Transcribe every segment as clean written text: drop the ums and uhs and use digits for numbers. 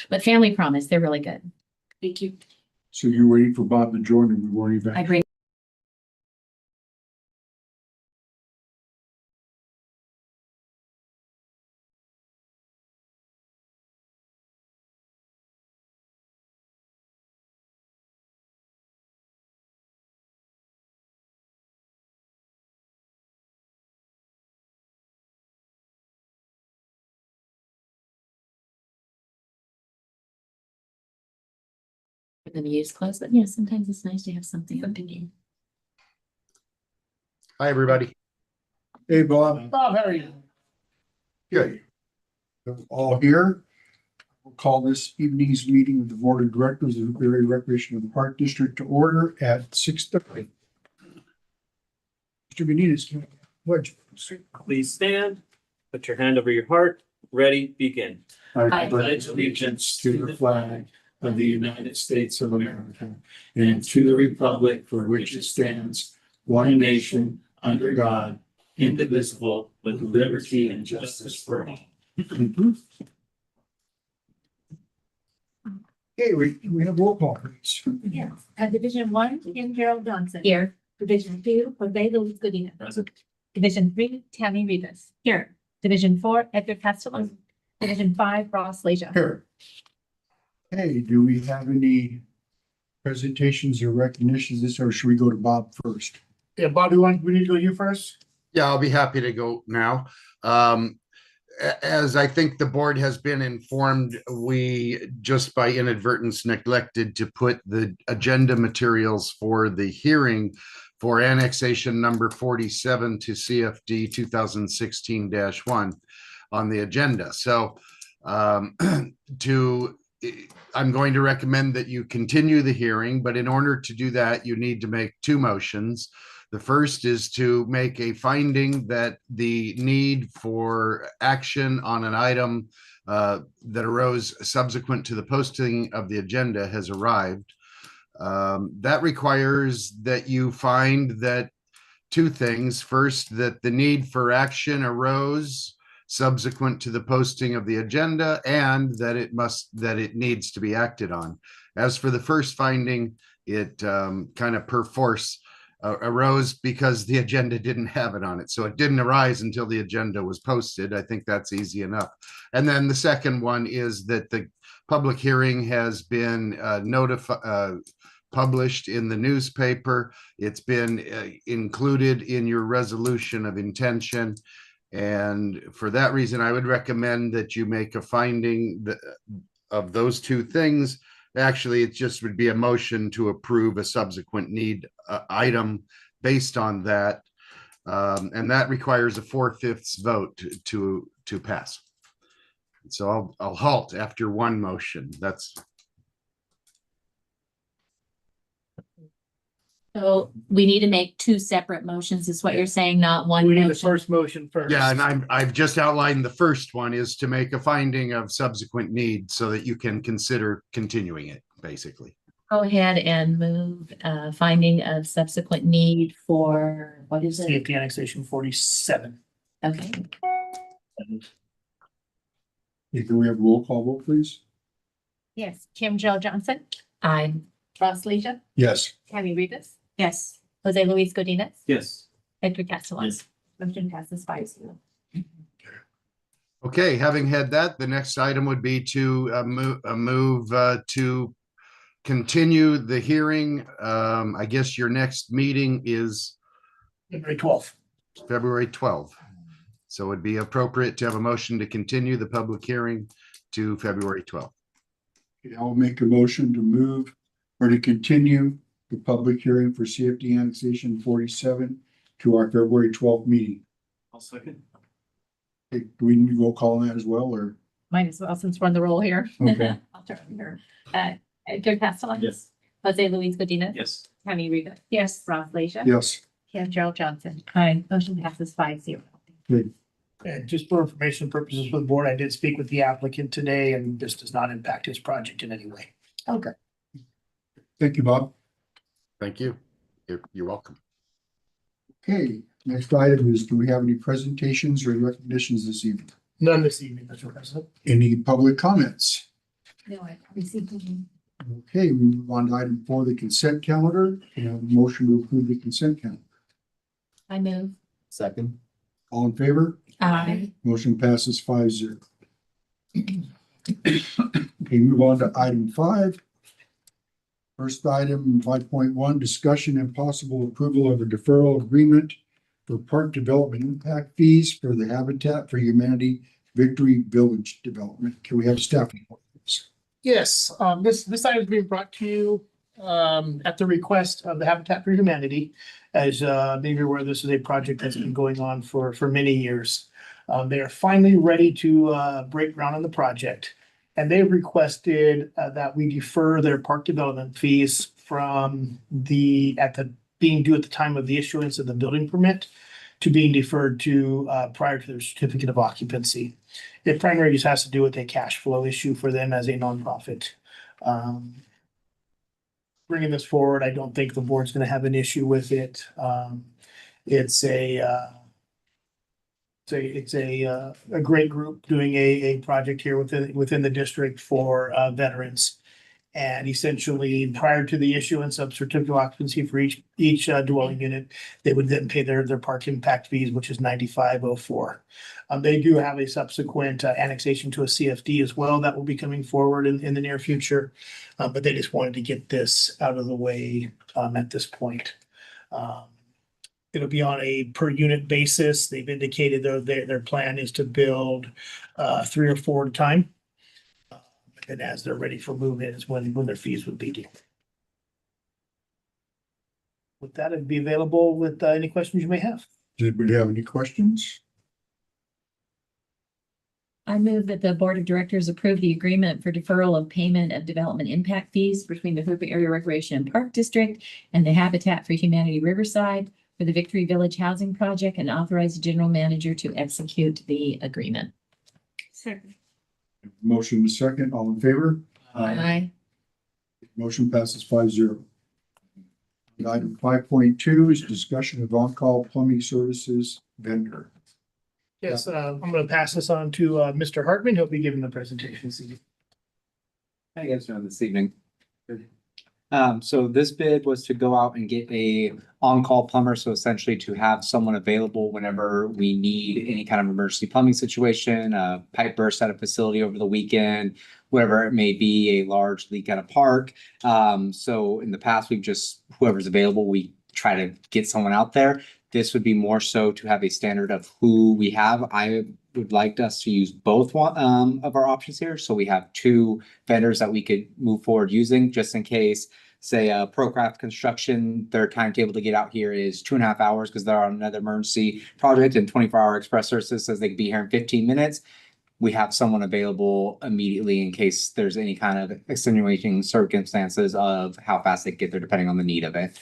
But Family Promise, they're really good. Thank you. So you're waiting for Bob to join and we weren't even. I bring. The news close, but yeah, sometimes it's nice to have something. Hi, everybody. Hey, Bob. Bob, how are you? Good. All here. We'll call this evening's meeting of the Board of Directors of the Area Recreation and Park District to order at 6:30. Mr. Benitez, can I pledge? Please stand, put your hand over your heart, ready, begin. I pledge allegiance to the flag of the United States of America and to the republic for which it stands, one nation, under God, indivisible, with liberty and justice for all. Okay, we have roll call, please. Yes. Division 1, Kim Gerald Johnson. Here. Division 2, Jose Luis Godinez. Present. Division 3, Tammy Rivas. Here. Division 4, Edgar Castellan. Division 5, Ross Leisure. Here. Hey, do we have any presentations or recognitions this, or should we go to Bob first? Yeah, Bob, we need to go you first? Yeah, I'll be happy to go now. As I think the board has been informed, we just by inadvertence neglected to put the agenda materials for the hearing for annexation number 47 to CFD 2016-1 on the agenda. So I'm going to recommend that you continue the hearing, but in order to do that, you need to make two motions. The first is to make a finding that the need for action on an item that arose subsequent to the posting of the agenda has arrived. That requires that you find that two things. First, that the need for action arose subsequent to the posting of the agenda, and that it needs to be acted on. As for the first finding, it kind of perforce arose because the agenda didn't have it on it. So it didn't arise until the agenda was posted. I think that's easy enough. And then the second one is that the public hearing has been published in the newspaper. It's been included in your resolution of intention. And for that reason, I would recommend that you make a finding of those two things. Actually, it just would be a motion to approve a subsequent need item based on that. And that requires a 4/5 vote to pass. So I'll halt after one motion. So we need to make two separate motions, is what you're saying, not one We need the motion. first motion first. Yeah, and I've just outlined the first one is to make a finding of subsequent need so that you can consider continuing it, basically. Go ahead and move finding of subsequent need for, what is it? CFD annexation 47. Okay. Hey, can we have roll call vote, please? Yes, Kim Gerald Johnson. I. Ross Leisure. Yes. Tammy Rivas. Yes. Jose Luis Godinez. Yes. Edgar Castellan. Yes. Motion passes 5-0. Okay, having had that, the next item would be to move to continue the hearing. I guess your next meeting is February 12th. February 12th. So it'd be appropriate to have a motion to continue the public hearing to February 12th. Okay, I'll make a motion to move or to continue the public hearing for CFD annexation 47 to our February 12th meeting. I'll second. Okay, do we need to go call on that as well, or? Might as well, since we're on the roll here. Okay. I'll turn here. Edgar Castellan. Yes. Jose Luis Godinez. Yes. Tammy Rivas. Yes. Ross Leisure. Yes. Kim Gerald Johnson. Aye. Motion passes 5-0. And just for information purposes for the board, I did speak with the applicant today and this does not impact his project in any way. Okay. Thank you, Bob. Thank you. You're welcome. Okay, next item is, do we have any presentations or recognitions this evening? None this evening, Mr. President. Any public comments? No, I received them. Okay, we move on to item 4, the consent calendar. Can I have a motion to approve the consent calendar? I move. Second. All in favor? Aye. Motion passes 5-0. Okay, move on to item 5. First item, 5.1, discussion and possible approval of a deferral agreement for park development impact fees for the Habitat for Humanity Victory Village development. Can we have staff report, please? Yes, this item is being brought to you at the request of the Habitat for Humanity. As maybe you're aware, this is a project that's been going on for many years. They are finally ready to break ground on the project. And they've requested that we defer their park development fees from being due at the time of the issuance of the building permit to being deferred to prior to their certificate of occupancy. It primarily just has to do with a cash flow issue for them as a nonprofit. Bringing this forward, I don't think the board's gonna have an issue with it. It's a great group doing a project here within the district for veterans. And essentially, prior to the issuance of certificate of occupancy for each dwelling unit, they would then pay their park impact fees, which is $95.04. They do have a subsequent annexation to a CFD as well that will be coming forward in the near future. But they just wanted to get this out of the way at this point. It'll be on a per unit basis. They've indicated their plan is to build 3 or 4 at a time. And as they're ready for move-in is when their fees would be due. With that, I'd be available with any questions you may have. Does anybody have any questions? I move that the Board of Directors approve the agreement for deferral of payment of development impact fees between the Hoopa Area Recreation and Park District and the Habitat for Humanity Riverside for the Victory Village Housing Project and authorize the general manager to execute the agreement. Second. Motion to second, all in favor? Aye. Motion passes 5-0. Item 5.2 is discussion of on-call plumbing services vendor. Yes, I'm gonna pass this on to Mr. Hartman. He'll be giving the presentation. How you guys doing this evening? So this bid was to go out and get a on-call plumber, so essentially to have someone available whenever we need any kind of emergency plumbing situation, a pipe burst at a facility over the weekend, whatever it may be, a large leak at a park. So in the past, we've just, whoever's available, we try to get someone out there. This would be more so to have a standard of who we have. I would like us to use both of our options here. So we have 2 vendors that we could move forward using just in case, say, Procraft Construction, their timetable to get out here is 2.5 hours because they're on another emergency project, and 24-hour express services says they can be here in 15 minutes. We have someone available immediately in case there's any kind of extenuating circumstances of how fast they get there, depending on the need of it.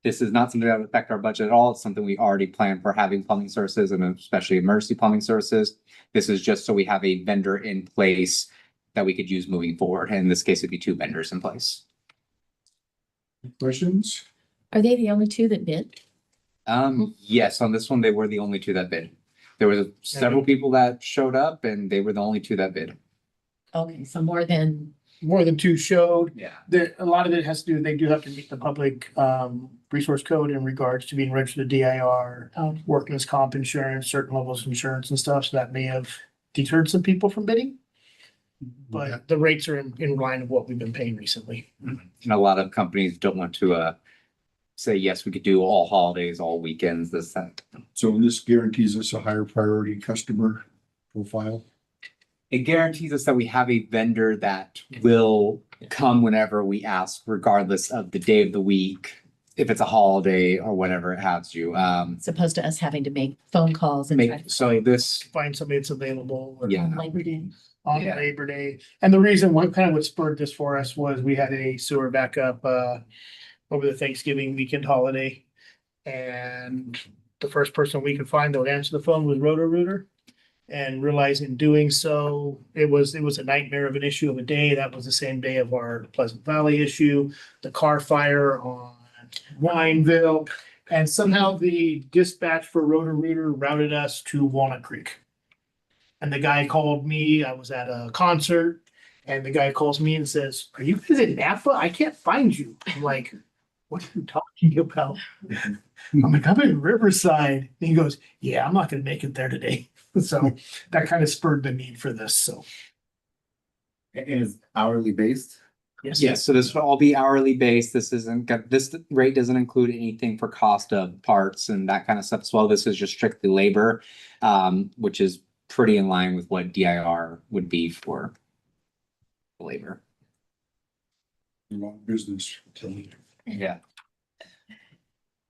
This is not something that would affect our budget at all. It's something we already planned for having plumbing services and especially emergency plumbing services. This is just so we have a vendor in place that we could use moving forward. And in this case, it'd be 2 vendors in place. Questions? Are they the only 2 that bid? Yes, on this one, they were the only 2 that bid. There was several people that showed up and they were the only 2 that bid. Okay, so more than, More than 2 showed. Yeah. A lot of it has to do, they do have to meet the public resource code in regards to being registered to DIR, oh, workman's comp insurance, certain levels of insurance and stuff. So that may have deterred some people from bidding. But the rates are in line of what we've been paying recently. And a lot of companies don't want to say, yes, we could do all holidays, all weekends, this, that. So this guarantees us a higher priority customer profile. It guarantees us that we have a vendor that will come whenever we ask, regardless of the day of the week, if it's a holiday or whatever it has you. as opposed to us having to make phone calls and try to So this, Find somebody that's available. or Yeah. on Labor Day. On Yeah. Labor Day. And the reason what spurred this for us was we had a sewer backup over the Thanksgiving weekend holiday. And the first person we could find that would answer the phone was Roto-Rooter. And realizing doing so, it was a nightmare of an issue of a day. That was the same day of our Pleasant Valley issue, the car fire on Wineville. And somehow the dispatch for Roto-Rooter routed us to Walnut Creek. And the guy called me, I was at a concert, And the guy calls me and says, "Are you guys in Napa? I can't find you." I'm like, "What are you talking about?" I'm like, "I'm in Riverside." And he goes, "Yeah, I'm not gonna make it there today." So that kind of spurred the need for this, so. Is hourly based? Yes, so this will all be hourly based. This rate doesn't include anything for cost of parts and that kind of stuff as well. This is just strictly labor, which is pretty in line with what DIR would be for labor. Long business. Can Yeah.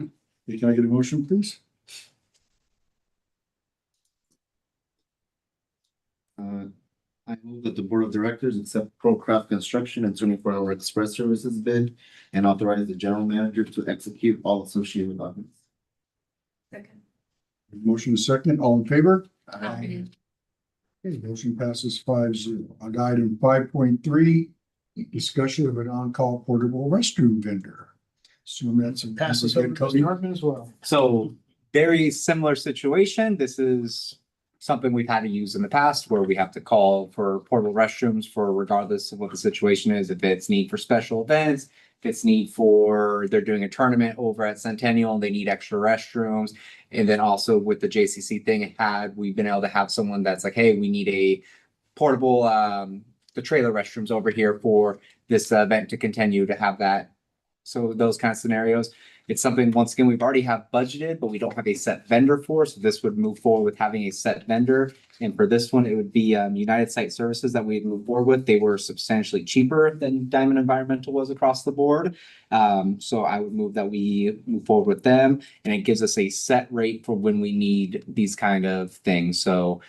I get a motion, please? I move that the board of directors accept ProCraft Construction and 24-hour express services bid and authorize the general manager to execute all associated documents. Motion is second, all in favor? Aye. Okay, motion passes 5-0. On item 5.3, discussion of an on-call portable restroom vendor. Assume that's. Pass this over to Mr. Hartman as well. So very similar situation. This is something we've had to use in the past where we have to call for portable restrooms for regardless of what the situation is, if it's need for special events, if it's need for, they're doing a tournament over at Centennial, they need extra restrooms. And then also with the JCC thing we've been able to have someone that's like, hey, we need a portable, the trailer restrooms over here for this event to continue to have that. So those kind of scenarios. It's something, once again, we've already have budgeted, but we don't have a set vendor for, so this would move forward with having a set vendor. And for this one, it would be United Site Services that we'd move forward with. They were substantially cheaper than Diamond Environmental was across the board. So I would move that we move forward with them, and it gives us a set rate for when we need these kind of things. So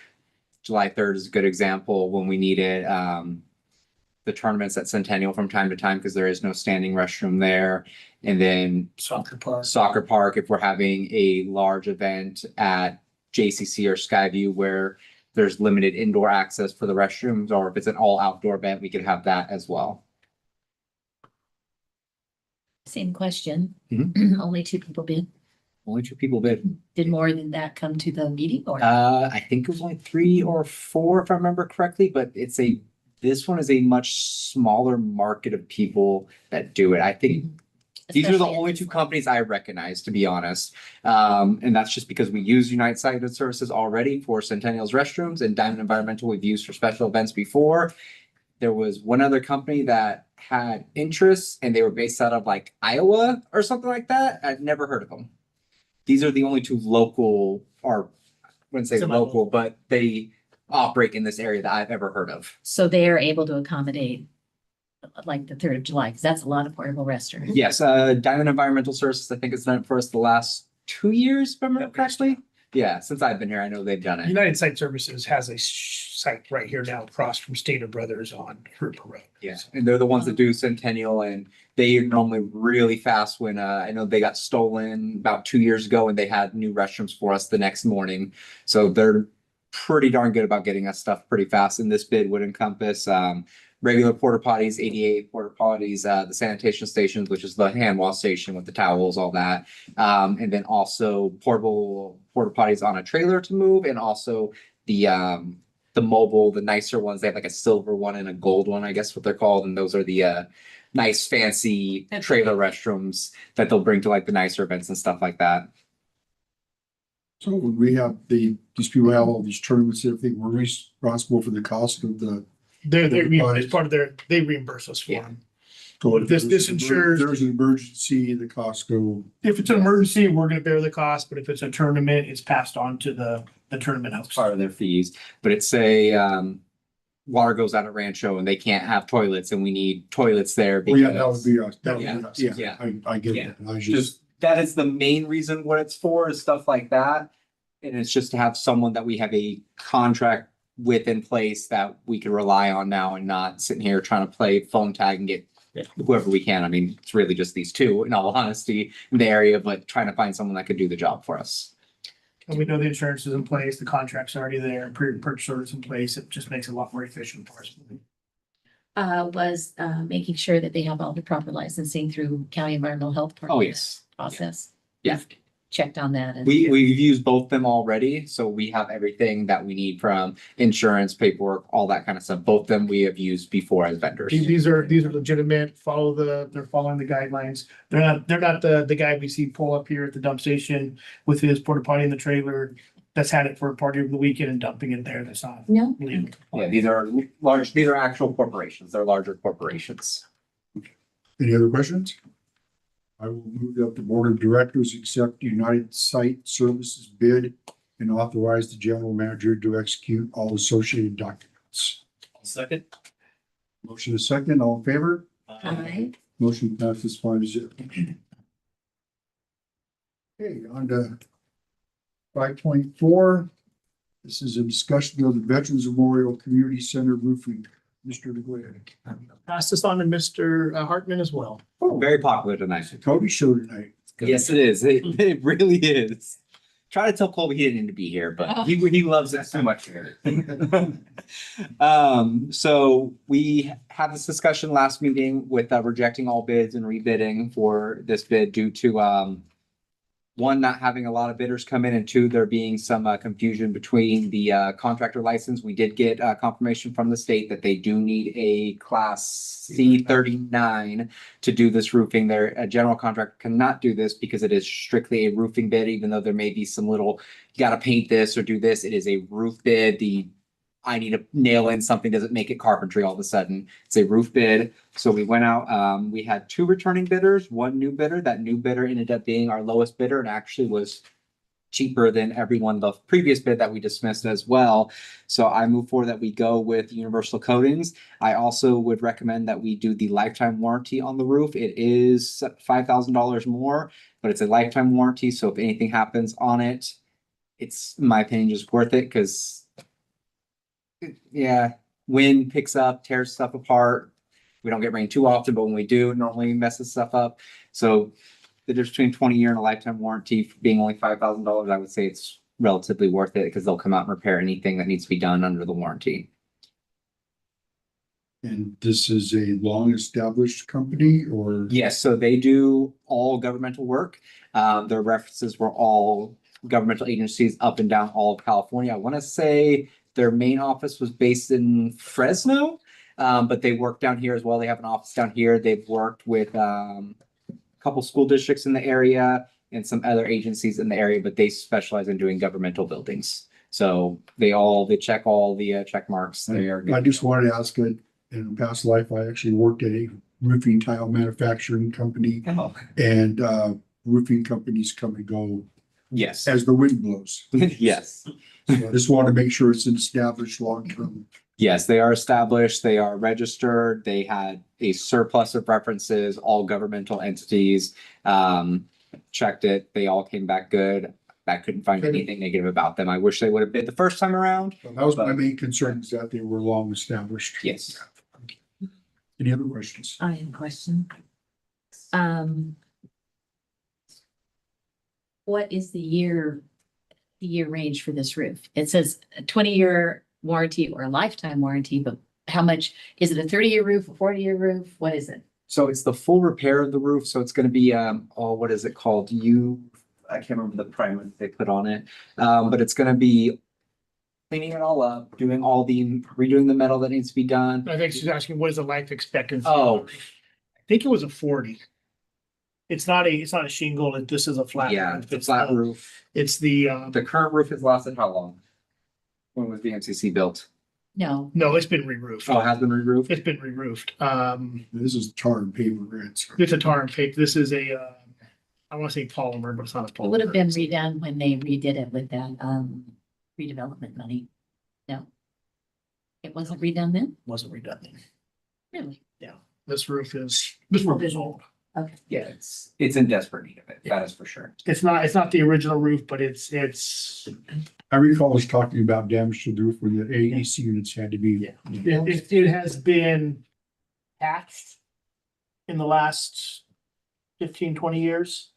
July 3rd is a good example when we needed the tournaments at Centennial from time to time because there is no standing restroom there. And then Soccer park. soccer park, if we're having a large event at JCC or Skyview where there's limited indoor access for the restrooms, or if it's an all outdoor event, we could have that as well. Same question. Only two people bid. Only 2 people bid. Did more than that come to the meeting or? I think it was only 3 or 4, if I remember correctly, but this one is a much smaller market of people that do it. I think these are the Especially at only this 2 level. companies I recognize, to be honest. And that's just because we use United Site Services already for Centennial's restrooms, and Diamond Environmental we've used for special events before. There was one other company that had interests and they were based out of like Iowa or something like that. I've never heard of them. These are the only 2 local, or I wouldn't say Semi-local. local, but they operate in this area that I've ever heard of. So they are able to accommodate like the 3rd of July, because that's a lot of portable restrooms. Yes, Diamond Environmental Services, I think it's done it for us the last 2 years, if I remember correctly. Yeah, since I've been here, I know they've done it. United Site Services has a site right here now across from Stater Brothers on River Road. Yeah, and they're the ones that do Centennial, and they are normally really fast when, I know they got stolen about 2 years ago and they had new restrooms for us the next morning. So they're pretty darn good about getting us stuff pretty fast. And this bid would encompass, regular porta potties, 88 porta potties, the sanitation stations, which is the hand wash station with the towels, all that. And then also portable porta potties on a trailer to move, and also the mobile, the nicer ones. They have like a silver one and a gold one, I guess what they're called. And those are the nice fancy trailer restrooms that they'll bring to like the nicer events and stuff like that. So we have these people have all these tournaments, and everything, we're responsible for the cost of the. It's part of they reimburse us for Yeah. them. So if This there's- ensures- if There's an emergency, the costs go. If it's an emergency, we're gonna bear the cost, but if it's a tournament, it's passed on to the tournament host. Part of their fees, but it's say, water goes out at Rancho and they can't have toilets and we need toilets there Well, yeah, that would because. be us. That would Yeah, be us. yeah. Yeah, I get Yeah. that. I was Just, that is the main reason what it's for, is stuff like that. And it's just to have someone that we have a contract with in place that we can rely on now, and not sitting here trying to play phone tag and get whoever we can. I mean, it's really just these 2, in all honesty, in the area, but trying to find someone that could do the job for us. And we know the insurance is in place, the contract's already there, purchase order's in place. It just makes it a lot more efficient for us. Was making sure that they have all the proper licensing through county environmental health. Oh, yes. Process. Yeah. checked on that. And We've used both them already, so we have everything that we need from insurance, paperwork, all that kind of stuff. Both them we have used before as vendors. These are legitimate, they're following the guidelines. They're not the guy we see pull up here at the dump station with his porta potty in the trailer that's had it for a party over the weekend and dumping it there. That's not No, legal. Yeah, these are actual corporations. They're larger corporations. Any other questions? I will move that the board of directors accept United Site Services bid and authorize the general manager to execute all associated documents. Second. Motion is second, all in favor? aye. Motion passes 5-0. Okay, on to 5.4. This is a discussion of the Veterans Memorial Community Center roofing. Mr. DeGuy. Pass this on to Mr. Hartman as well. Very popular tonight. Cody show tonight. Yes, it is. It really is. Try to tell Colby he didn't need to be here, but he loves it so much here. So we had this discussion last meeting with rejecting all bids and rebidding for this bid due to one, not having a lot of bidders come in, and two, there being some confusion between the contractor license. We did get confirmation from the state that they do need a class C39 to do this roofing. Their general contractor cannot do this because it is strictly a roofing bid, even though there may be some little, you gotta paint this or do this. It is a roof bid. I need to nail in something, doesn't make it carpentry all of a sudden. It's a roof bid. So we went out, we had 2 returning bidders, 1 new bidder. That new bidder ended up being our lowest bidder and actually was cheaper than everyone, the previous bid that we dismissed as well. So I move forward that we go with Universal Coatings. I also would recommend that we do the lifetime warranty on the roof. It is $5,000 more, but it's a lifetime warranty. So if anything happens on it, it's, in my opinion, just worth it because yeah, wind picks up, tears stuff apart. We don't get rain too often, but when we do, it normally messes stuff up. So the difference between 20-year and a lifetime warranty being only $5,000, I would say it's relatively worth it because they'll come out and repair anything that needs to be done under the warranty. And this is a long-established company or? Yes, so they do all governmental work. Their references were all governmental agencies up and down all of California. I want to say their main office was based in Fresno, but they work down here as well. They have an office down here. They've worked with a couple school districts in the area and some other agencies in the area, but they specialize in doing governmental buildings. So they check all the check marks. They are I good. just wanted to ask, in a past life, I actually worked at a roofing tile manufacturing company, Oh, and roofing companies come and go yes. as the wind blows. Yes. So I just want to make sure it's an established long-term. Yes, they are established, they are registered, they had a surplus of references, all governmental entities. Checked it, they all came back good. I couldn't find anything negative about them. I wish they would have bid the first time around. So that was my main concern, is that they were long established. Yes. Any other questions? I have a question. What is the year range for this roof? It says a 20-year warranty or a lifetime warranty, but how much, is it a 30-year roof, a 40-year roof? What is it? So it's the full repair of the roof, so it's gonna be, what is it called? I can't remember the primer that they put on it. But it's gonna be cleaning it all up, redoing the metal that needs to be done. I think she's asking, what is the life expectancy? Oh. I think it was a 40. It's not a shingle, this is a flat. Yeah, roof. it's a flat roof. It's the, The current roof has lasted how long? When was the MCC built? No, no, it's been re-roofed. Oh, it has been re-roofed? It's been re-roofed. This is tar and paper. It's a tar and paper. This is I want to say polymer, but it's not a polymer. it would have been redone when they redid it with that redevelopment money. No. It wasn't redone then? Wasn't redone. Really? This roof is old. Okay. Yeah, it's in desperate need of it, that is for sure. It's not the original roof, but it's I recall us talking about damage to the roof where the AEC units had to be. it has been patched in the last 15, 20 years,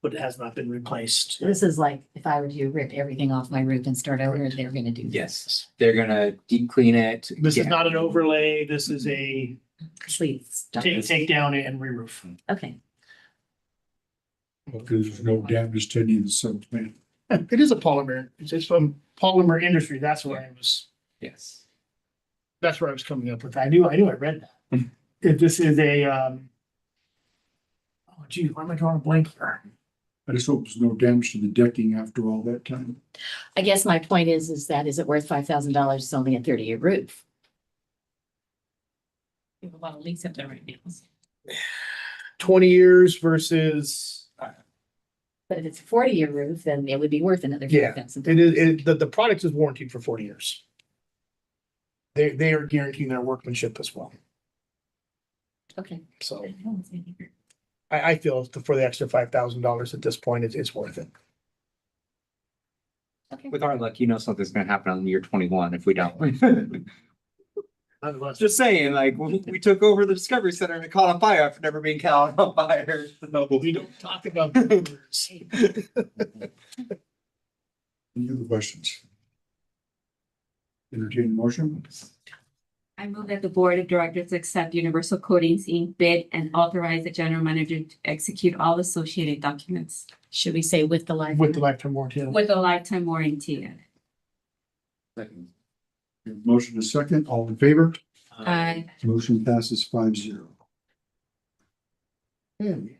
but it has not been replaced. This is like if I were to rip everything off my roof and start over, they're gonna do. Yes, they're gonna deep clean it. This is Yeah. not an overlay. This is a Complete stuff. take down and re-roof. Okay. Because there's no damage to any of the subs, man. It is a polymer. It's from polymer industry. That's where Yes. that's where I was coming up with. I knew I read that. If this is a, oh gee, why am I drawing a blank here? I just hope there's no damage to the decking after all that time. I guess my point is that is it worth $5,000? It's only a 30-year roof. We have a lot of leaks up there right now. 20 years versus, But if it's a 40-year roof, then it would be worth another Yeah, $5,000. the product is warranted for 40 years. They are guaranteeing their workmanship as well. Okay. So I feel for the extra $5,000 at this point, it's worth it. Okay. With our luck, something's gonna happen on year 21 if we don't. Just saying, like, we took over the Discovery Center and it caught on fire after never being caught on fire. So We don't talk about numbers. Any other questions? Entertain motion? I move that the board of directors accept Universal Coatings Inc. bid and authorize the general manager to execute all associated documents Should we say with the life? With the lifetime warranty. with a lifetime warranty. Second. Motion is second, all in favor? Aye. Motion passes 5-0. Okay.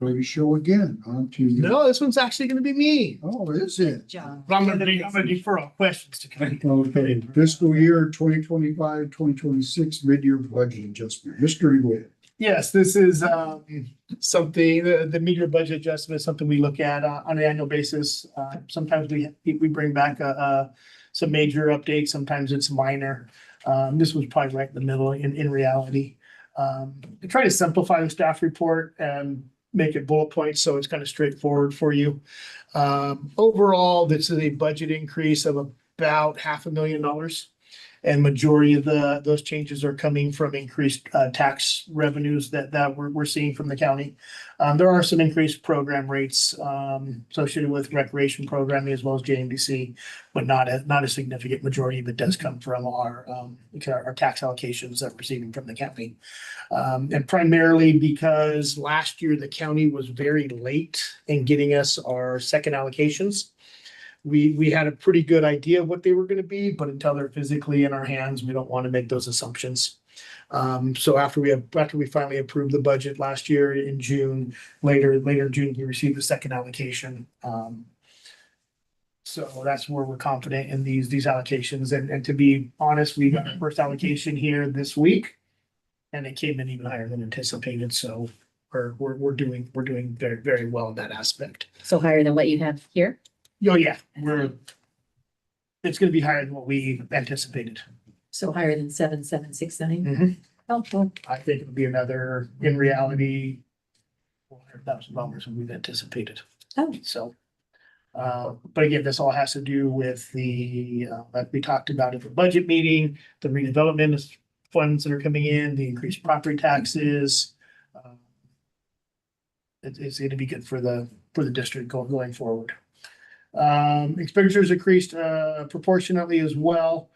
Maybe show again, on to. No, this one's actually gonna be me. Oh, is it? Job. But I'm gonna defer all questions to come. Okay, fiscal year 2025-2026 mid-year budget adjustment. Mr. DeWitt. Yes, this is something, the media budget adjustment is something we look at on an annual basis. Sometimes we bring back some major updates, sometimes it's minor. This was probably right in the middle in reality. We try to simplify the staff report and make it bullet points, so it's kind of straightforward for you. Overall, this is a budget increase of about $500,000. And majority of those changes are coming from increased tax revenues that we're seeing from the county. There are some increased program rates associated with recreation programming as well as JMBC, but not a significant majority of it does come from our tax allocations that we're receiving from the county. And primarily because last year the county was very late in getting us our second allocations. We had a pretty good idea of what they were gonna be, but until they're physically in our hands, we don't want to make those assumptions. So after we finally approved the budget last year in June, later in June, we received the second allocation. So that's where we're confident in these allocations. And to be honest, we got our first allocation here this week. And it came in even higher than anticipated, so we're doing very, very well in that aspect. So higher than what you have here? Oh, yeah, it's gonna be higher than what we anticipated. So higher than 7,769? Mhm. Helpful. I think it'll be another, in reality, $400,000 than we've anticipated. Oh. So, but again, this all has to do with like we talked about at the budget meeting, the redevelopment funds that are coming in, the increased property taxes. It's gonna be good for the district going forward. Expenditures increased proportionately as well.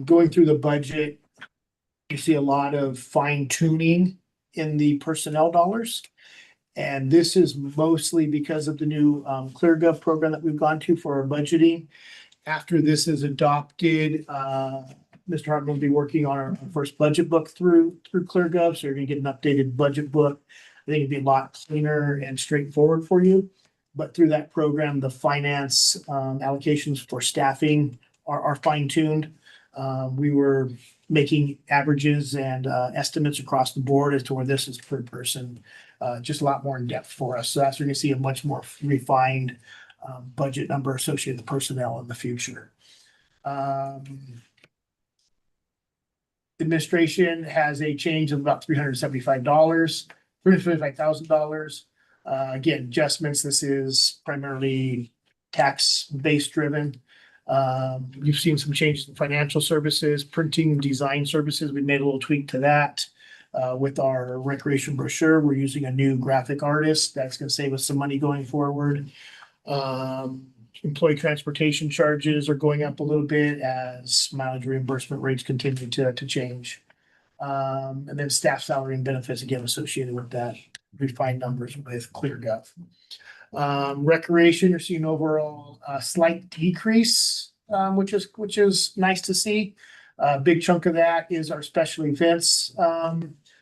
Going through the budget, you see a lot of fine tuning in the personnel dollars. And this is mostly because of the new ClearGov program that we've gone to for our budgeting. After this is adopted, Mr. Hartman will be working on our first budget book through ClearGov, so you're gonna get an updated budget book. I think it'd be a lot cleaner and straightforward for you. But through that program, the finance allocations for staffing are fine-tuned. We were making averages and estimates across the board as to where this is per person, just a lot more in depth for us. So that's where you see a much more refined budget number associated with personnel in the future. Administration has a change of about $375,000. Again, adjustments, this is primarily tax-based driven. You've seen some changes in financial services, printing, design services. We made a little tweak to that. With our recreation brochure, we're using a new graphic artist. That's gonna save us some money going forward. Employee transportation charges are going up a little bit as mileage reimbursement rates continue to change. And then staff salary and benefits again associated with that. refined numbers with ClearGov. Recreation, you're seeing overall a slight decrease, which is nice to see. A big chunk of that is our special events,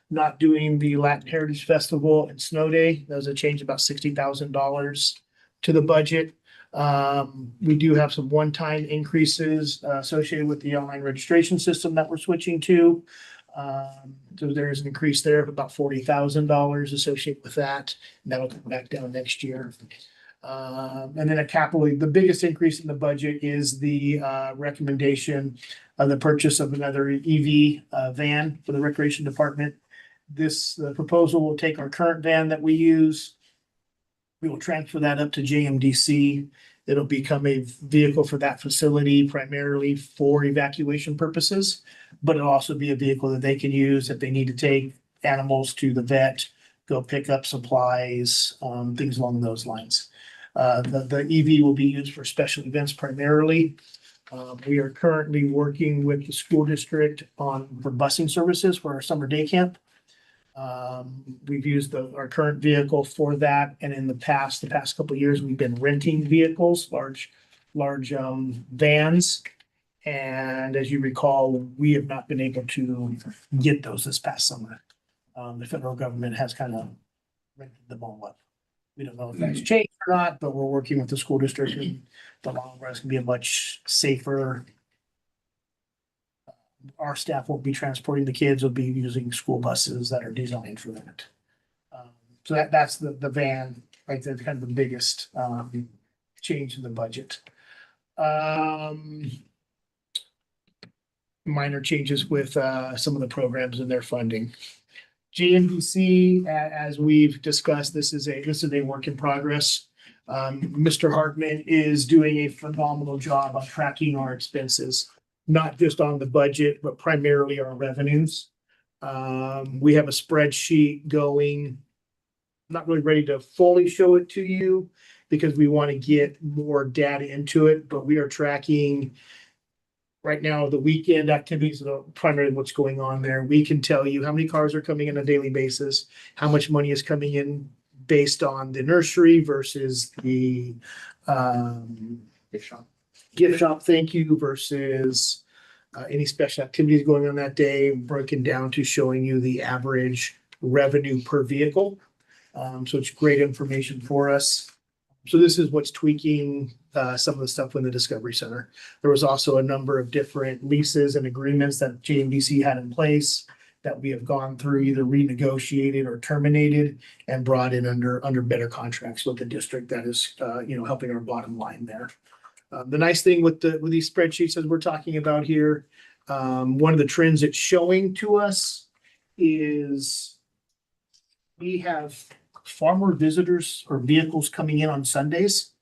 not doing the Latin Heritage Festival and Snow Day. That was a change of about $60,000 to the budget. We do have some one-time increases associated with the online registration system that we're switching to. So there's an increase there of about $40,000 associated with that, and that'll come back down next year. And then a capital, the biggest increase in the budget is the recommendation of the purchase of another EV van for the Recreation Department. This proposal will take our current van that we use. We will transfer that up to JMDC. It'll become a vehicle for that facility, primarily for evacuation purposes, but it'll also be a vehicle that they can use if they need to take animals to the vet, go pick up supplies, things along those lines. The EV will be used for special events primarily. We are currently working with the school district for busing services for our summer day camp. We've used our current vehicle for that, and in the past couple of years, we've been renting vehicles, large vans. And as you recall, we have not been able to get those this past summer. The federal government has kind of rented them all up. We don't know if that's changed or not, but we're working with the school district, and the long run is gonna be a much safer. Our staff won't be transporting the kids, will be using school buses that are designed for that. So that's the van, right there, kind of the biggest change in the budget. Minor changes with some of the programs and their funding. JMDC, as we've discussed, this is a work in progress. Mr. Hartman is doing a phenomenal job on tracking our expenses, not just on the budget, but primarily our revenues. We have a spreadsheet going. Not really ready to fully show it to you because we want to get more data into it, but we are tracking right now the weekend activities, primarily what's going on there. We can tell you how many cars are coming in on a daily basis, how much money is coming in based on the nursery versus the gift shop, thank you, versus any special activities going on that day, broken down to showing you the average revenue per vehicle. So it's great information for us. So this is what's tweaking some of the stuff in the Discovery Center. There was also a number of different leases and agreements that JMDC had in place that we have gone through, either renegotiated or terminated and brought in under better contracts with the district. That is, helping our bottom line there. The nice thing with these spreadsheets as we're talking about here, one of the trends it's showing to us is we have far more visitors or vehicles coming in on Sundays,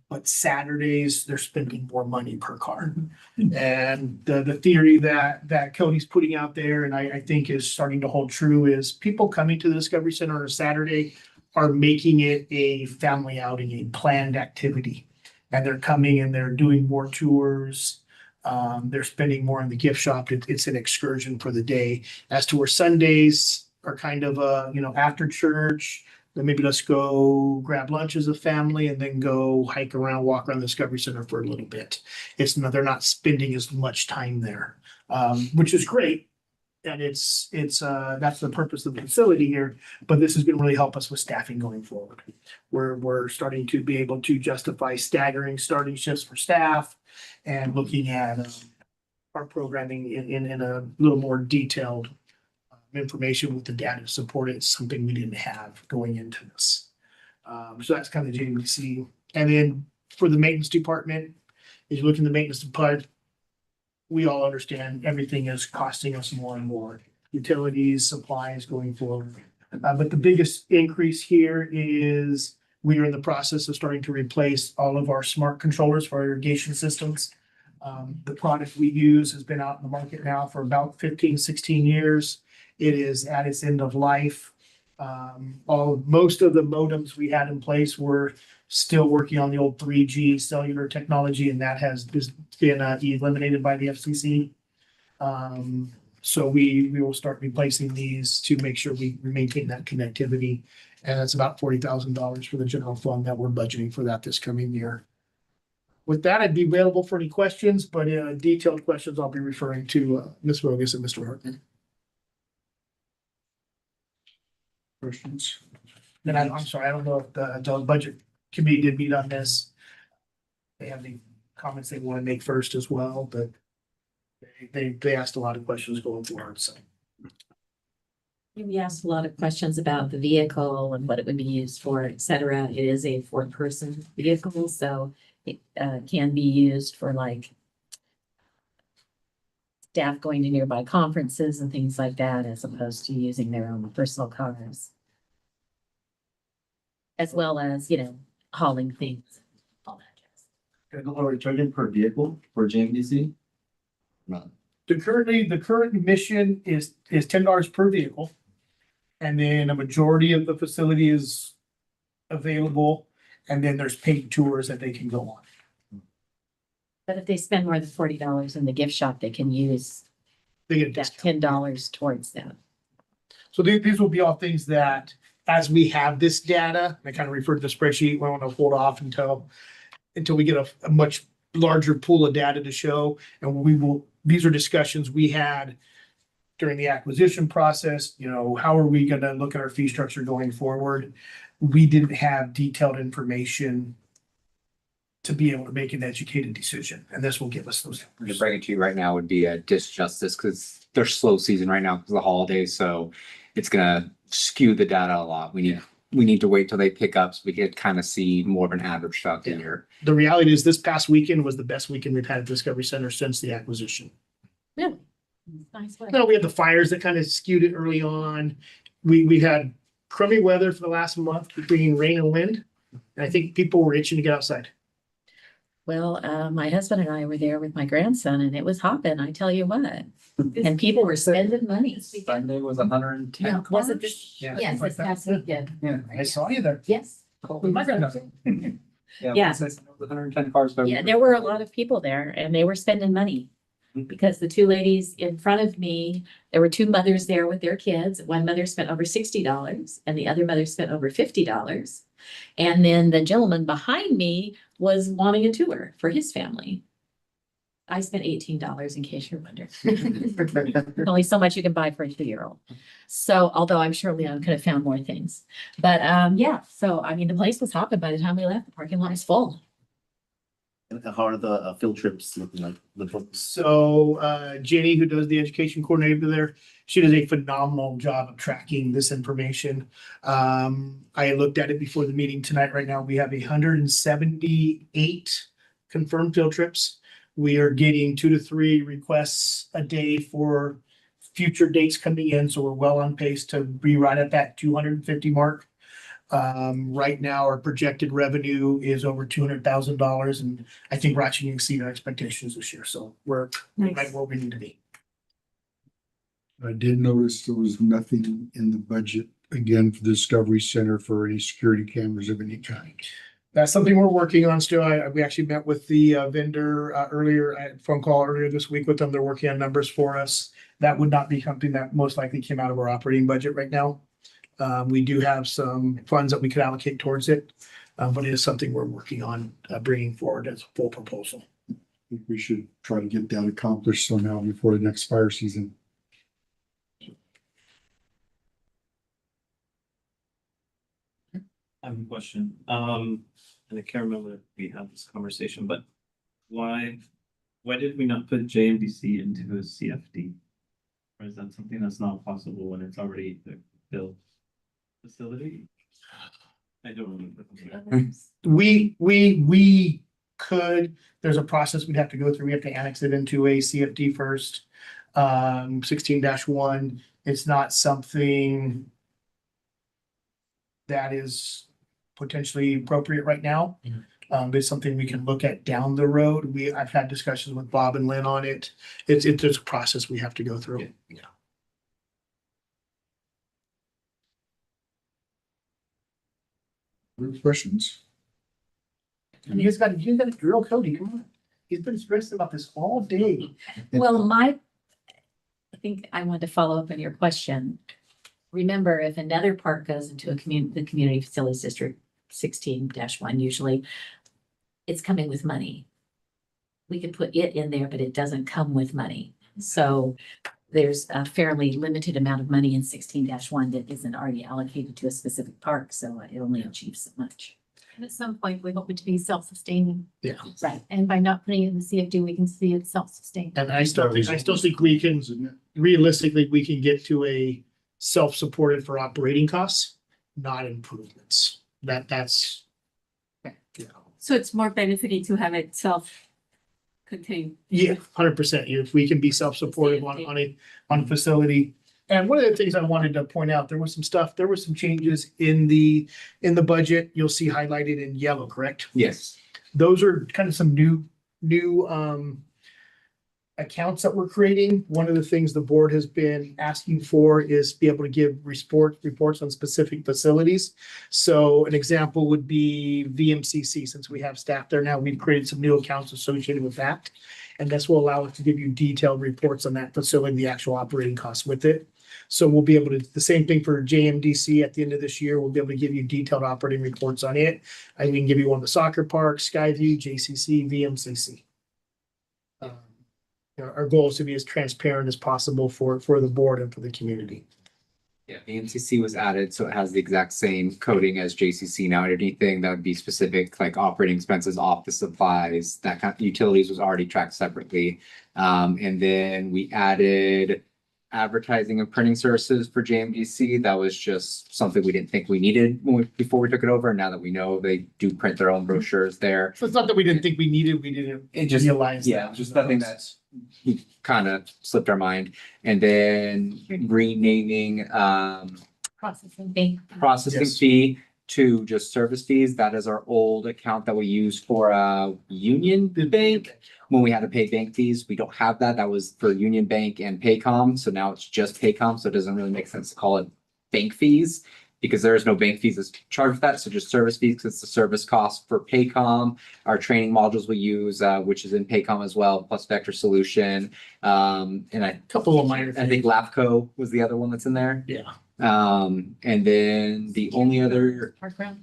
but Saturdays they're spending more money per car. And the theory that Cody's putting out there, and I think is starting to hold true, is people coming to the Discovery Center on a Saturday are making it a family outing, a planned activity. And they're coming and they're doing more tours. They're spending more in the gift shop. It's an excursion for the day. As to where Sundays are kind of after church, then maybe let's go grab lunch as a family and then go hike around, walk around the Discovery Center for a little bit. They're not spending as much time there, which is great. And it's that's the purpose of the facility here, but this is going to really help us with staffing going forward. We're starting to be able to justify staggering starting shifts for staff and looking at our programming in a little more detailed information with the data to support it. It's something we didn't have going into this. So that's kind of the JMDC. And then for the maintenance department, as you look in the maintenance department, we all understand everything is costing us more and more. Utilities, supplies going forward. But the biggest increase here is we are in the process of starting to replace all of our smart controllers for our irrigation systems. The product we use has been out in the market now for about 15, 16 years. It is at its end of life. Most of the modems we had in place were still working on the old 3G cellular technology, and that has been eliminated by the FCC. So we will start replacing these to make sure we maintain that connectivity. And that's about $40,000 for the general fund that we're budgeting for that this coming year. With that, I'd be available for any questions, but detailed questions I'll be referring to Ms. Vogus and Mr. Hartman. Questions? And I'm sorry, I don't know if the budget committee did meet on this. They have any comments they want to make first as well, but they asked a lot of questions going forward, so. We asked a lot of questions about the vehicle and what it would be used for, et cetera. It is a four-person vehicle, so it can be used for like staff going to nearby conferences and things like that, as opposed to using their own personal cars. As well as, hauling things. All that jazz. Can I go over charging per vehicle for JMDC? No. The current mission is $10 per vehicle. And then a majority of the facility is available, and then there's paid tours that they can go on. But if they spend more than $40 in the gift shop, they can use They get a that discount. $10 towards that. So these will be all things that, as we have this data, I kind of referred to the spreadsheet, we want to hold off until we get a much larger pool of data to show. And these are discussions we had during the acquisition process. How are we gonna look at our fee structure going forward? We didn't have detailed information to be able to make an educated decision, and this will give us those. To bring it to you right now would be a disjustice because they're slow season right now because of the holidays, so it's gonna skew the data a lot. We need to wait till they pick up so we can kind of see more of an average throughout the year. The reality is this past weekend was the best weekend we've had at Discovery Center since the acquisition. Really? Nice way. No, we had the fires that kind of skewed it early on. We had crummy weather for the last month between rain and wind. And I think people were itching to get outside. Well, my husband and I were there with my grandson and it was hopping, I tell you what. And people were spending money. Sunday was 110. No, was it this? Yeah. Yes, this past weekend. Yeah. I saw you there. Yes. My grandson. Yeah. it was 110 cars. Yeah, there were a lot of people there and they were spending money. Because the two ladies in front of me, there were two mothers there with their kids. One mother spent over $60 and the other mother spent over $50. And then the gentleman behind me was wanting a tour for his family. I spent $18 in case you're wondering. Only so much you can buy for a 2-year-old. So, although I'm sure Leon could have found more things. But yeah, so I mean, the place was hopping by the time we left. The parking lot was full. And how are the field trips looking like? The books? So Jenny, who does the education coordinator there, she does a phenomenal job of tracking this information. I looked at it before the meeting tonight. Right now, we have 178 confirmed field trips. We are getting 2 to 3 requests a day for future dates coming in, so we're well on pace to be right at that 250 mark. Right now, our projected revenue is over $200,000, and I think we're actually going to exceed our expectations this year. So we're right where we need to be. I did notice there was nothing in the budget again for the Discovery Center for any security cameras of any kind. That's something we're working on still. We actually met with the vendor earlier, I had a phone call earlier this week with them. They're working on numbers for us. That would not be something that most likely came out of our operating budget right now. We do have some funds that we could allocate towards it, but it is something we're working on bringing forward as a full proposal. I think we should try to get that accomplished somehow before the next fire season. I have a question. And I can't remember if we had this conversation, but why did we not put JMDC into a CFD? Or is that something that's not possible when it's already the built facility? I don't remember. We could, there's a process we'd have to go through. We have to annex it into a CFD first. 16-1, it's not something that is potentially appropriate right now. But it's something we can look at down the road. I've had discussions with Bob and Lynn on it. It's a process we have to go through. Yeah. Other questions? And he's got a drill Cody, come on. He's been stressed about this all day. Well, think I wanted to follow up on your question. Remember, if another park goes into the Community Facilities District 16-1, usually it's coming with money. We can put it in there, but it doesn't come with money. So there's a fairly limited amount of money in 16-1 that isn't already allocated to a specific park, so it only achieves so much. And at some point, we hope it to be self-sustaining. Yeah. Right. And by not putting it in the CFD, we can see it self-sustaining. And I still think we can, realistically, we can get to a self-supported for operating costs, not improvements. That's. Yeah. So it's more benefiting to have it self-contained. Yeah, 100%. If we can be self-supportive on a facility. And one of the things I wanted to point out, there was some changes in the budget. You'll see highlighted in yellow, correct? Yes. Those are kind of some new accounts that we're creating. One of the things the board has been asking for is be able to give reports on specific facilities. So an example would be VMCC. Since we have staff there now, we've created some new accounts associated with that. And this will allow us to give you detailed reports on that facility, the actual operating costs with it. So we'll be able to, the same thing for JMDC at the end of this year, we'll be able to give you detailed operating reports on it. I can give you one of the soccer parks, Skyview, JCC, VMCC. Our goal is to be as transparent as possible for the board and for the community. Yeah, the NCC was added, so it has the exact same coding as JCC now. Anything that would be specific, like operating expenses, office supplies, that kind of utilities was already tracked separately. And then we added advertising and printing services for JMDC. That was just something we didn't think we needed before we took it over. Now that we know they do print their own brochures there. So it's not that we didn't think we needed, we didn't It just, realize. yeah, just nothing that's kind of slipped our mind. And then renaming Processing. processing Yes. fee to just service fees. That is our old account that we used for Union Bank. When we had to pay bank fees, we don't have that. That was for Union Bank and Paycom. So now it's just Paycom. So it doesn't really make sense to call it bank fees because there is no bank fees that's charged for that. So just service fees because it's the service cost for Paycom. Our training modules we use, which is in Paycom as well, plus Vector Solution. And Couple of minor I think LAFCO was the other one that's in there. Yeah. And then the only other, Park ground.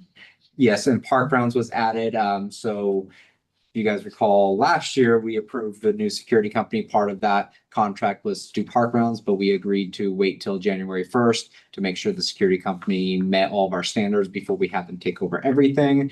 yes, and Park Grounds was added. So if you guys recall, last year we approved the new security company. Part of that contract was to do Park Grounds, but we agreed to wait till January 1st to make sure the security company met all of our standards before we had them take over everything.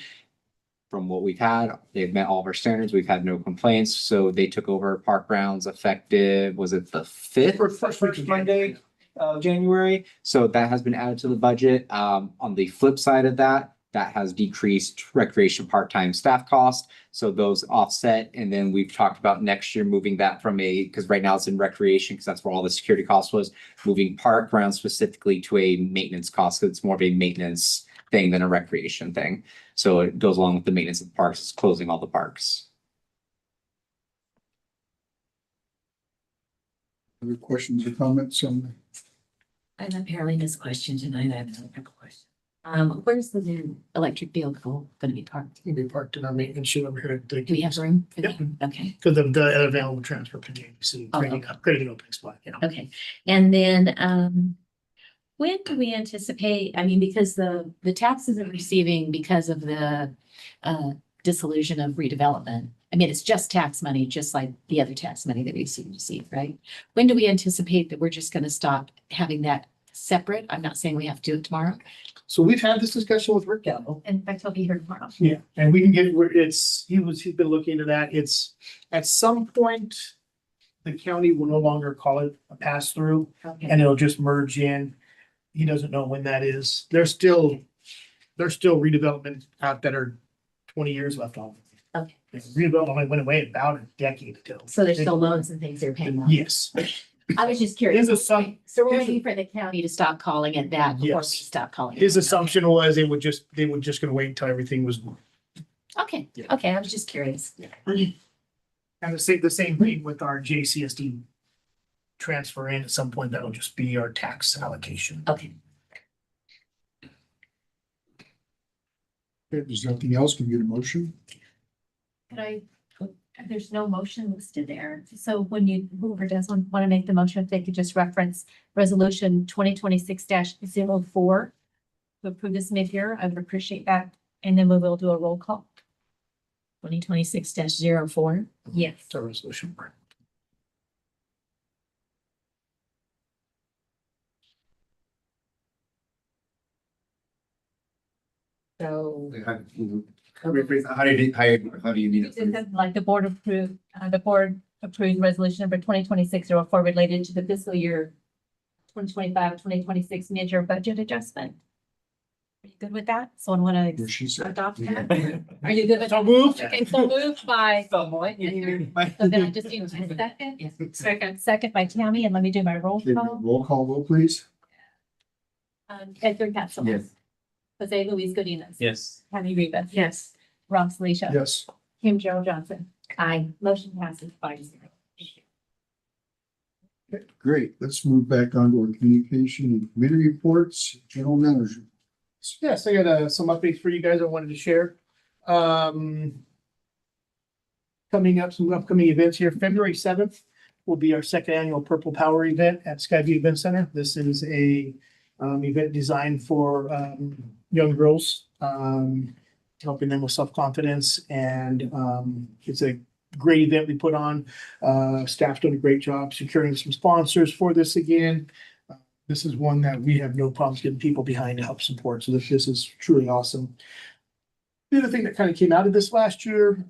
From what we've had, they've met all of our standards. We've had no complaints. So they took over Park Grounds effective, was it the 5th? First Monday of January. So that has been added to the budget. On the flip side of that, that has decreased recreation part-time staff cost. So those offset. And then we've talked about next year moving that from because right now it's in recreation because that's where all the security cost was, moving Park Grounds specifically to a maintenance cost. Because it's more of a maintenance thing than a recreation thing. So it goes along with the maintenance of the parks, it's closing all the parks. Other questions or comments on? I apparently missed question tonight. I have another question. Where's the new electric vehicle gonna be parked? Can be parked in our maintenance shed over here. Do we have room for Yep. that? Okay. Because of the available transfer for JMDC, creating an opening spot, yeah. Okay, and then, when do we anticipate, I mean, because the taxes are receiving because of the dissolution of redevelopment. I mean, it's just tax money, just like the other tax money that we receive, right? When do we anticipate that we're just gonna stop having that separate? I'm not saying we have to do it tomorrow. So we've had this discussion with Rick Gallo. In fact, I'll be here tomorrow. Yeah, and we can get where he's been looking into that. It's at some point, the county will no longer call it a pass through Okay. and it'll just merge in. He doesn't know when that is. There's still redevelopment out that are 20 years left on. Okay. Redevelopment only went away about a decade ago. So there's still loans and things they're paying off. Yes. I was just curious. His assump- So we're his- waiting for the county to stop calling it that before we Yes. stop calling it. His that. assumption was they would just gonna wait until everything was. Okay, Yeah. okay, I was just curious. And the same thing with our JCSD transfer in at some point, that'll just be our tax allocation. Okay. If there's nothing else, can we get a motion? Could I There's no motion listed there. So when whoever does want to make the motion, if they could just reference resolution 2026-04 to approve this mid-year, I would appreciate that. And then we will do a roll call. 2026-04. Yes. It's a resolution. So How do you need it? Like the board approved resolution number 2026-04 related to the fiscal year 2025-2026 mid-year budget adjustment. Are you good with that? Someone want Where to she said. adopt that? Are you good with So that? moved. Okay, so moved by. Somewhat. So then I just need a second. Yes. Second by Tammy, and let me do my roll Okay, call. roll call vote, please. Edgar Castleman. Yes. Jose Luis Godinez. Yes. Tammy Rivas. yes. Ross Leisha. Yes. Kim Gerald Johnson. Aye. Motion passes 5-0. Okay, great. Let's move back on to our communication and committee reports. General manager. Yes, I got some updates for you guys I wanted to share. Coming up, some upcoming events here. February 7th will be our second annual Purple Power event at Skyview Event Center. This is a event designed for young girls, helping them with self-confidence, and it's a great event we put on. Staff's done a great job securing some sponsors for this again. This is one that we have no problems getting people behind to help support. So this is truly awesome. The other thing that kind of came out of this last year,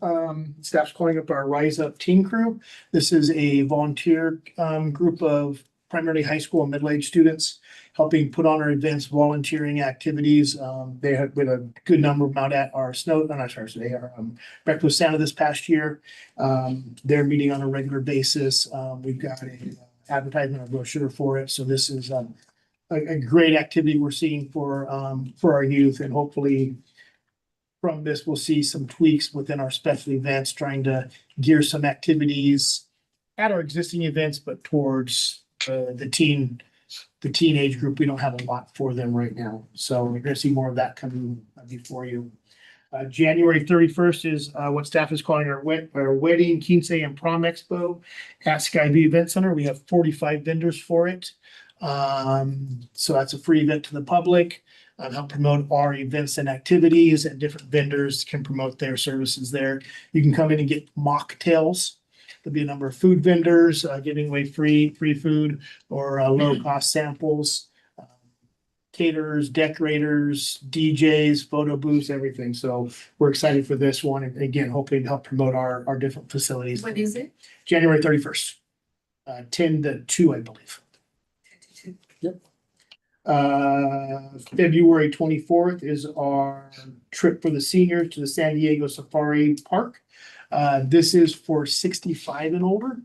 staff's calling up our Rise Up Teen Crew. This is a volunteer group of primarily high school and middle-aged students helping put on our events, volunteering activities. They had with a good number of them out at our Breakfast with Santa this past year. They're meeting on a regular basis. We've got a advertisement or brochure for it. So this is a great activity we're seeing for our youth, and hopefully from this, we'll see some tweaks within our special events, trying to gear some activities at our existing events, but towards the teenage group. We don't have a lot for them right now. So we're gonna see more of that coming before you. January 31st is what staff is calling our wedding, quince, and prom expo at Skyview Event Center. We have 45 vendors for it. So that's a free event to the public. Help promote our events and activities, and different vendors can promote their services there. You can come in and get mocktails. There'll be a number of food vendors giving away free food or low cost samples. Caterers, decorators, DJs, photo booths, everything. So we're excited for this one. And again, hoping to help promote our different facilities. What is it? January 31st, 10 to 2, I believe. February 24th is our trip for the seniors to the San Diego Safari Park. This is for 65 and older.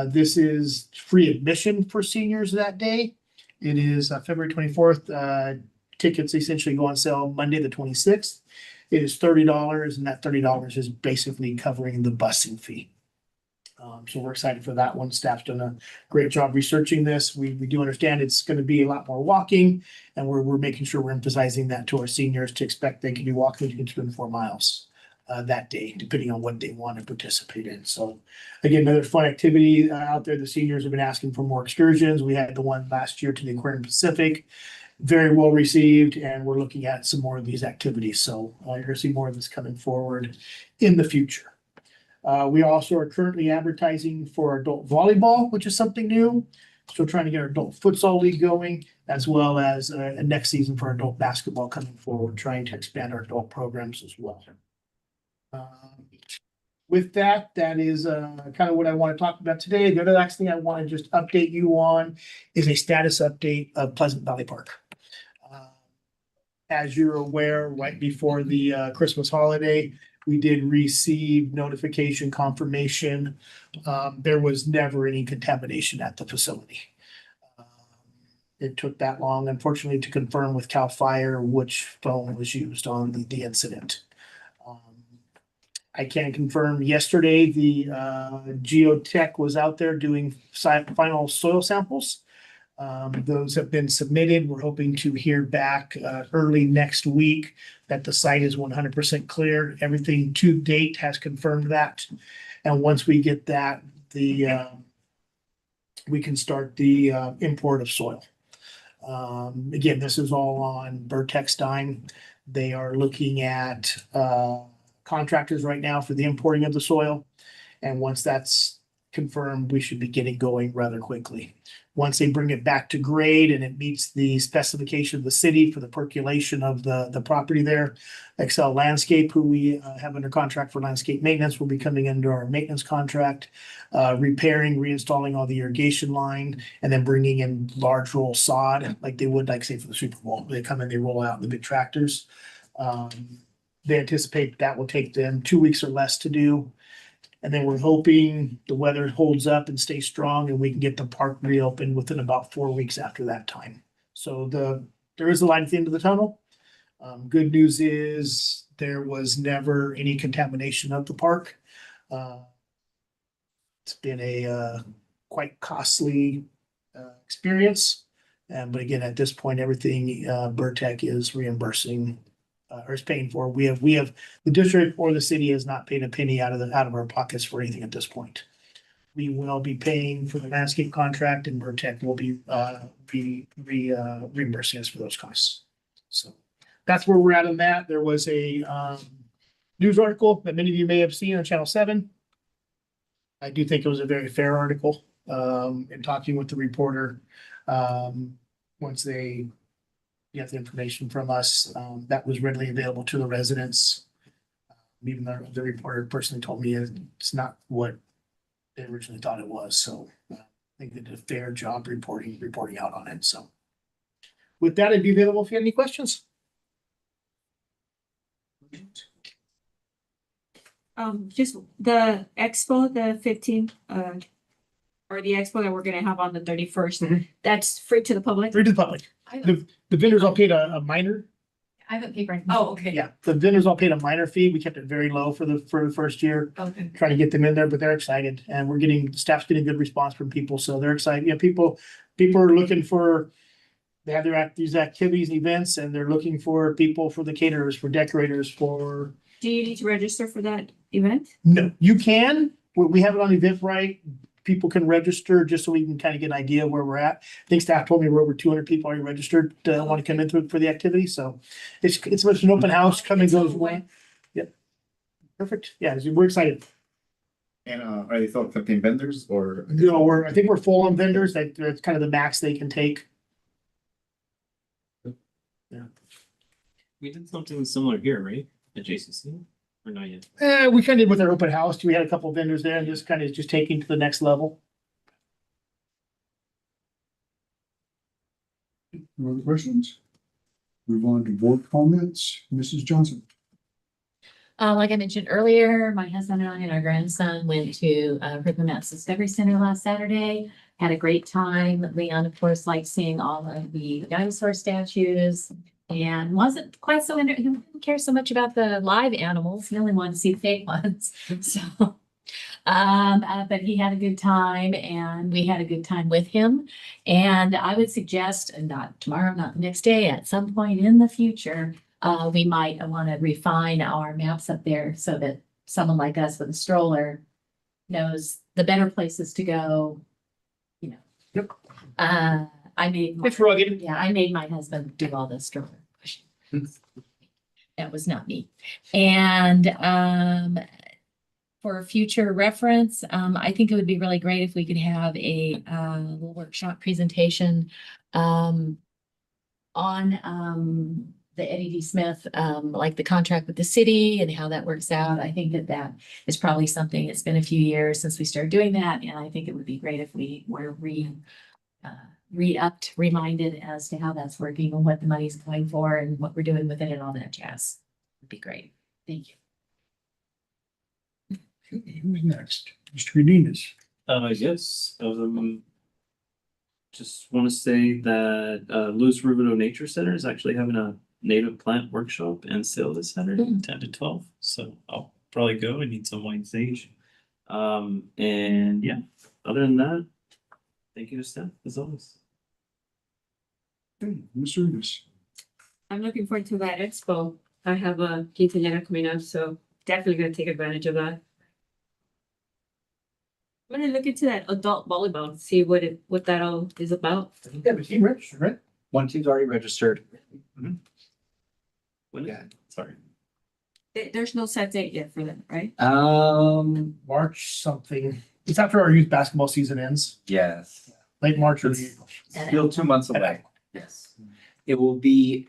This is free admission for seniors that day. It is February 24th. Tickets essentially go on sale Monday, the 26th. It is $30, and that $30 is basically covering the busing fee. So we're excited for that one. Staff's done a great job researching this. We do understand it's going to be a lot more walking, and we're making sure we're emphasizing that to our seniors to expect they can be walking between 2 and 4 miles that day, depending on what they want to participate in. So again, another fun activity out there. The seniors have been asking for more excursions. We had the one last year to the Aquarium Pacific, very well received, and we're looking at some more of these activities. So you're going to see more of this coming forward in the future. We also are currently advertising for adult volleyball, which is something new. Still trying to get our adult futsal league going, as well as a next season for adult basketball coming forward, trying to expand our adult programs as well. With that, that is kind of what I want to talk about today. The other last thing I want to just update you on is a status update of Pleasant Valley Park. As you're aware, right before the Christmas holiday, we did receive notification confirmation. There was never any contamination at the facility. It took that long, unfortunately, to confirm with CAL FIRE which phone was used on the incident. I can confirm yesterday the geotech was out there doing final soil samples. Those have been submitted. We're hoping to hear back early next week that the site is 100% clear. Everything to date has confirmed that. And once we get that, we can start the import of soil. Again, this is all on Vertex dime. They are looking at contractors right now for the importing of the soil. And once that's confirmed, we should be getting going rather quickly. Once they bring it back to grade and it meets the specification of the city for the percolation of the property there, Excel Landscape, who we have under contract for landscape maintenance, will be coming under our maintenance contract, repairing, reinstalling all the irrigation line, and then bringing in large roll sod like they would, like say for the Super Bowl. They come in, they roll out in the big tractors. They anticipate that will take them 2 weeks or less to do. And then we're hoping the weather holds up and stays strong and we can get the park reopened within about 4 weeks after that time. So there is a light at the end of the tunnel. Good news is there was never any contamination of the park. It's been a quite costly experience. But again, at this point, everything Burtech is reimbursing or is paying for. We have the district or the city has not paid a penny out of our pockets for anything at this point. We will be paying for the landscape contract and Burtech will be reimbursing us for those costs. So that's where we're at on that. There was a news article that many of you may have seen on Channel 7. I do think it was a very fair article. In talking with the reporter, once they get the information from us, that was readily available to the residents. Even the reporter personally told me it's not what they originally thought it was. So I think they did a fair job reporting out on it. So with that, I'd be available if you had any questions. Just the expo, the 15th, or the expo that we're gonna have on the 31st, Mhm. that's free to the public? Free to the public. The vendors all paid a minor. I haven't paid rent. Oh, okay. Yeah, the vendors all paid a minor fee. We kept it very low for the first year, Okay. trying to get them in there, but they're excited and staff's getting good response from people. So they're excited. Yeah, people are looking for, they have these activities and events and they're looking for people for the caterers, for decorators, for, Do you need to register for that event? no, you can, we have it on Eventbrite. People can register just so we can kind of get an idea of where we're at. I think staff told me we're over 200 people already registered to want to come in for the activity. So it's much an open house, come and go as well. Yep. Perfect. Yeah, we're excited. And are they still accepting vendors or? No, I think we're full on vendors. That's kind of the max they can take. We did something similar here, right? At JCC, or not yet? We kind of did with our open house. We had a couple of vendors there and just kind of taking to the next level. No other questions? Move on to board comments. Mrs. Johnson. Like I mentioned earlier, my husband and I and our grandson went to Ripon Mountain Discovery Center last Saturday. Had a great time. Leon, of course, liked seeing all of the dinosaur statues and wasn't quite so he didn't care so much about the live animals. He only wanted to see the fake ones. So, but he had a good time and we had a good time with him. And I would suggest, and not tomorrow, not the next day, at some point in the future, we might want to refine our maps up there so that someone like us with a stroller knows the better places to go. You know, Yep. I made, It's rugged. yeah, I made my husband do all the stroller pushing. That was not me. And for future reference, I think it would be really great if we could have a little workshop presentation on the Eddie D. Smith, like the contract with the city and how that works out. I think that is probably something. It's been a few years since we started doing that, and I think it would be great if we were reminded as to how that's working and what the money's going for and what we're doing with it and all that jazz. Would be great. Thank you. Who's next? Mr. Udinese. Yes, just want to say that Lewis Riverview Nature Center is actually having a native plant workshop and sale this Saturday, 10 to 12. So I'll probably go. I need some white sage. And yeah, other than that, thank you to staff as always. Okay, Ms. Ernest. I'm looking forward to that expo. I have a quinceañera coming up, so definitely gonna take advantage of that. I'm gonna look into that adult volleyball, see what that all is about. You have a team registered, right? One team's already registered. When is- Yeah. Sorry. There's no set date yet for that, right? March something. It's after our youth basketball season ends, Yes. late March or It's April. still 2 months away. Yes. It will be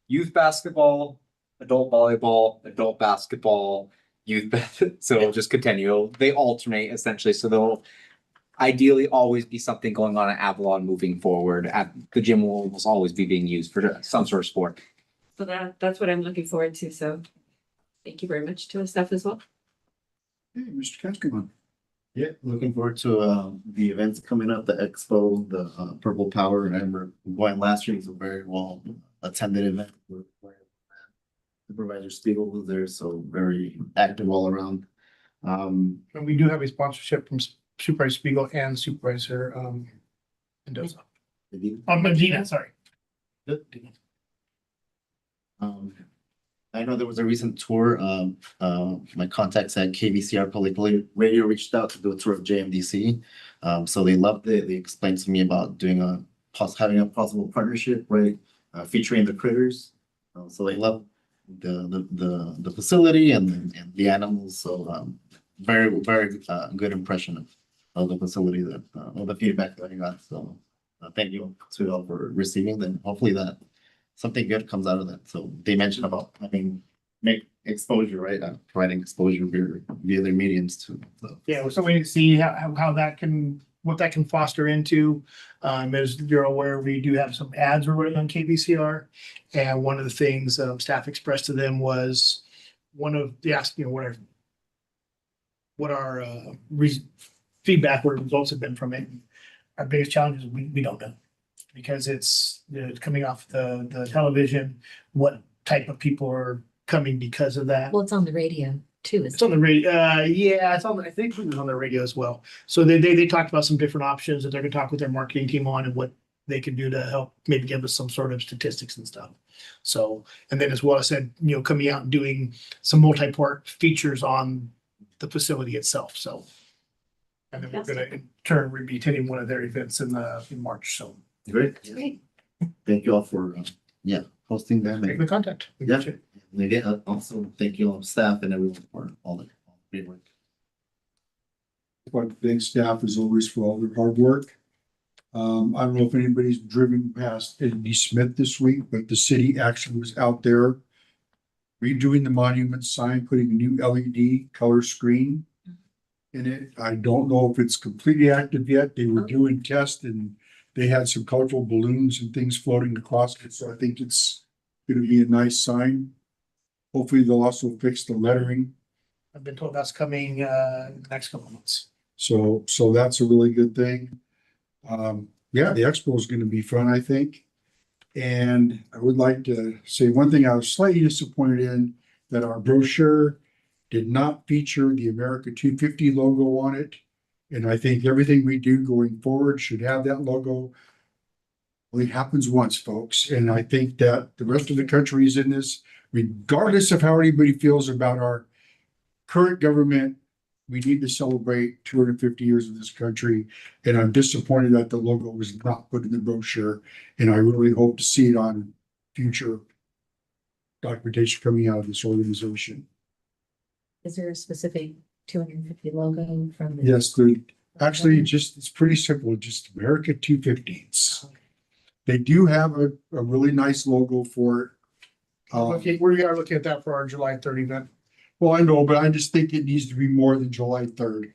youth basketball, adult volleyball, adult basketball, so it'll just continue. They alternate essentially, so there'll ideally always be something going on at Avalon moving forward. The gym will almost always be being used for some sort of sport. So that's what I'm looking forward to, so thank you very much to the staff as well. Hey, Mr. Cascaman. Yeah, looking forward to the events coming up, the expo, the Purple Power. And I remember going last year, it was a very well attended event. Supervisor Spiegel was there, so very active all around. And we do have a sponsorship from Supervisor Spiegel and Supervisor Mendoza. Medina, sorry. I know there was a recent tour. My contacts at KVCR Public Radio reached out to do a tour of JMDC. So they loved it. They explained to me about doing having a possible partnership, right? Featuring the critters. So they love the facility and the animals. So very good impression of the facility of the feedback that I got. So thank you to all for receiving them. Hopefully that something good comes out of that. So they mentioned about make exposure, right? Providing exposure via their mediums too. So Yeah, so we need to see how that can, what that can foster into. As you're aware, we do have some ads we're running on KVCR. And one of the things staff expressed to them was what our feedback, what results have been from it. Our biggest challenge is we don't know. Because it's coming off the television, what type of people are coming because of that. Well, it's on the radio too. It's on the radio. Yeah, I think it was on the radio as well. So they talked about some different options that they're gonna talk with their marketing team on and what they can do to help maybe give us some sort of statistics and stuff. So, and then as well, I said, coming out and doing some multi-part features on the facility itself. So, and then we're gonna in turn be attending one of their events in March. So. great. Great. Thank you all for hosting them. Make the contact. We Yeah. got you. And again, also thank you all staff and everyone for all the great work. I'd like to thank staff as always for all their hard work. I don't know if anybody's driven past Eddie Smith this week, but the city actually was out there redoing the monument sign, putting a new LED color screen in it. I don't know if it's completely active yet. They were doing tests and they had some colorful balloons and things floating across it. So I think it's gonna be a nice sign. Hopefully they'll also fix the lettering. I've been told that's coming in the next couple of months. So that's a really good thing. Yeah, the expo is gonna be fun, I think. And I would like to say one thing I was slightly disappointed in, that our brochure did not feature the America 250 logo on it. And I think everything we do going forward should have that logo. Only happens once, folks. And I think that the rest of the country is in this, regardless of how anybody feels about our current government. We need to celebrate 250 years of this country. And I'm disappointed that the logo was not put in the brochure. And I really hope to see it on future documentation coming out of this organization. Is there a specific 250 logo from? Yes, actually, it's pretty simple, just America 250. They do have a really nice logo for it. Okay, we are looking at that for our July 30 event. Well, I know, but I just think it needs to be more than July 3rd.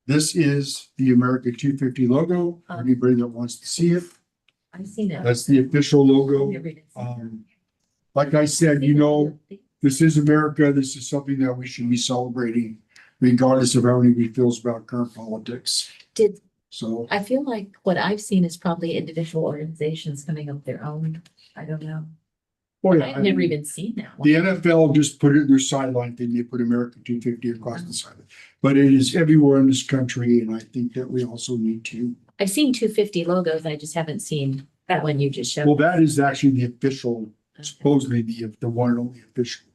This is the America 250 logo. Anybody that wants to see it, I've seen it. that's the official logo. Like I said, this is America. This is something that we should be celebrating, regardless of how anybody feels about current politics. So I feel like what I've seen is probably individual organizations coming up with their own. I don't know. yeah, I've never even seen that the one. NFL just put it in their sideline thing. They put America 250 across the sideline. But it is everywhere in this country, and I think that we also need to. I've seen 250 logos. I just haven't seen That one you just Well, showed. that is actually the official, supposedly the one and only official.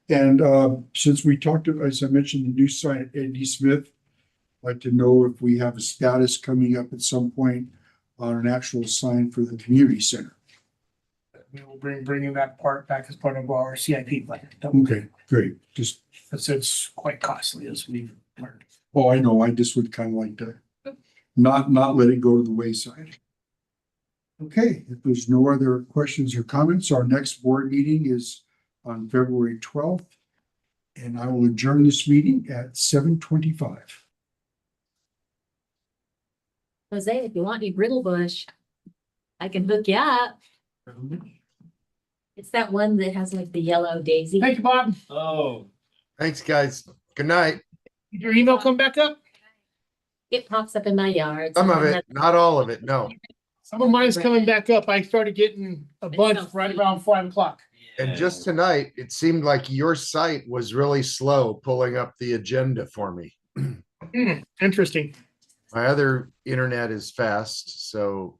And since we talked, as I mentioned, the new sign at AD Smith, I'd like to know if we have a status coming up at some point on an actual sign for the community center. We will bringing that part back as part of our CIP plan. Okay, great. Just, It's quite costly as we've learned. oh, I know, I just would kind of like to not let it go to the wayside. Okay, if there's no other questions or comments, our next board meeting is on February 12th. And I will adjourn this meeting at 7:25. Jose, if you want any brittle bush, I can hook you up. It's that one that has like the yellow daisy. Thank you, Bob. Oh. Thanks, guys. Good night. Did your email come back up? It pops up in my yard. Some of it, not all of it, no. Some of mine's coming back up. I started getting a bunch sounds right sweet. around 5 o'clock. And just tonight, it seemed like your site was really slow pulling up the agenda for me. Interesting. My other internet is fast, so